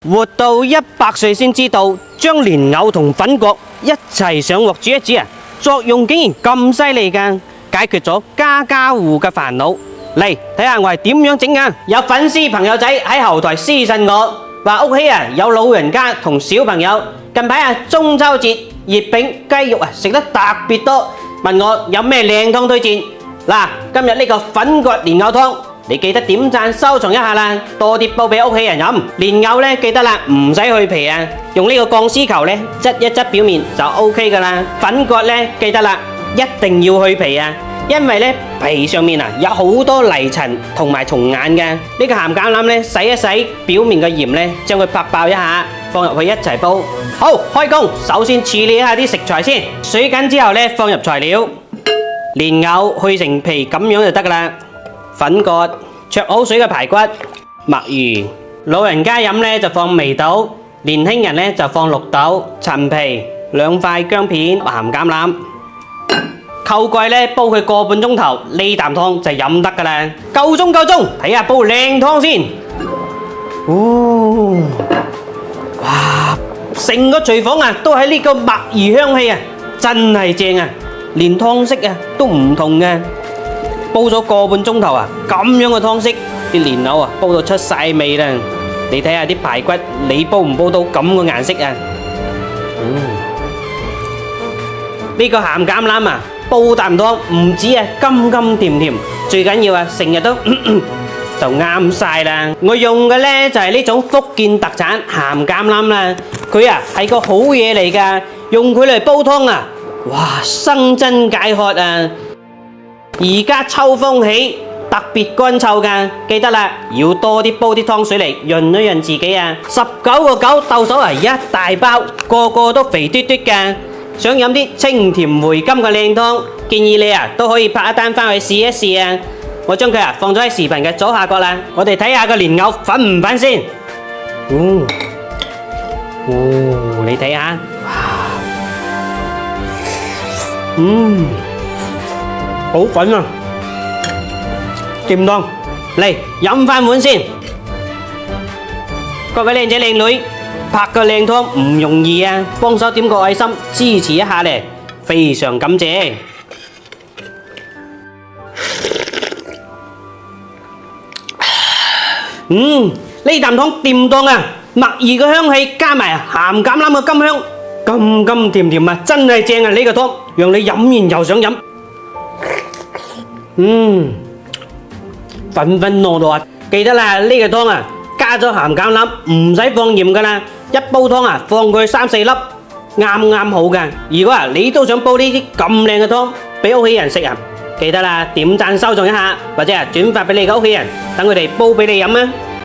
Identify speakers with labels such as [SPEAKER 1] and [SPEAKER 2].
[SPEAKER 1] 活到100歲先知道，將蓮藕同粉葛一齊上鑊煮一煮啊，作用竟然咁犀利㗎，解決咗家家戶嘅煩惱。嚟睇下我係點樣整啊！有粉絲朋友仔喺後台私信我，話屋企啊有老人家同小朋友，近排啊中秋節月餅雞肉啊食得特別多，問我有咩靚湯推薦。嗱，今日呢個粉葛蓮藕湯。你記得點讚收藏一下啦，多啲煲俾屋企人飲。蓮藕呢記得啦，唔使去皮啊，用呢個鋼絲球呢側一側表面就 OK 噶啦。粉葛呢記得啦，一定要去皮啊，因為呢皮上面啊有好多泥塵同埋蟲眼嘅。呢個鹹橄欖呢洗一洗表面嘅鹽呢，將佢拍爆一下，放入去一齊煲。好，開工，首先處理一下啲食材先，水緊之後呢放入材料，蓮藕去成皮咁樣就得噶啦。粉葛、焯好水嘅排骨、墨魚，老人家飲呢就放眉豆，年輕人呢就放綠豆、陳皮、2塊薑片、鹹橄欖，扣蓋呢煲佢個半鐘頭，呢啖湯就飲得噶啦。夠鐘，睇下煲靚湯先。哦，哇，成個廚房啊都係呢個墨魚香氣啊，真係正啊，連湯色啊都唔同嘅。煲咗個半鐘頭啊，咁樣嘅湯色，啲蓮藕啊煲到出晒味啦。你睇下啲排骨，你煲唔煲到咁嘅顏色啊？呢個鹹橄欖啊，煲啖湯唔止啊甘甘甜甜，最緊要啊成日都就啱晒啦。我用嘅呢就係呢種福建特產鹹橄欖啦，佢啊係個好嘢嚟噶，用佢嚟煲湯啊，哇生津解渴啊！而家秋風起，特別乾臭㗎，記得啦，要多啲煲啲湯水嚟潤一潤自己啊！19個9到手係一大包，個個都肥嘟嘟㗎。想飲啲清甜回甘嘅靚湯，建議你啊都可以拍一單返去試一試啊！我將佢啊放咗喺視頻嘅左下角啦，我哋睇下個蓮藕粉唔粉先。你睇下，好粉啊！掂當，嚟飲翻碗先。各位靚仔靚女，拍個靚湯唔容易啊，幫手點個愛心支持一下咧，非常感謝。呢啖湯掂當啊，墨魚嘅香氣加埋鹹橄欖嘅甘香，甘甘甜甜啊，真係正啊！呢個湯讓你飲完又想飲。粉粉糯糯啊！記得啦，呢個湯啊，加咗鹹橄欖唔使放鹽噶啦，一煲湯啊放佢3、4粒，啱啱好噶。如果啊你都想煲呢啲咁靚嘅湯俾屋企人食啊，記得啦，點讚收藏一下，或者啊轉發俾你嘅屋企人，等佢哋煲俾你飲啊！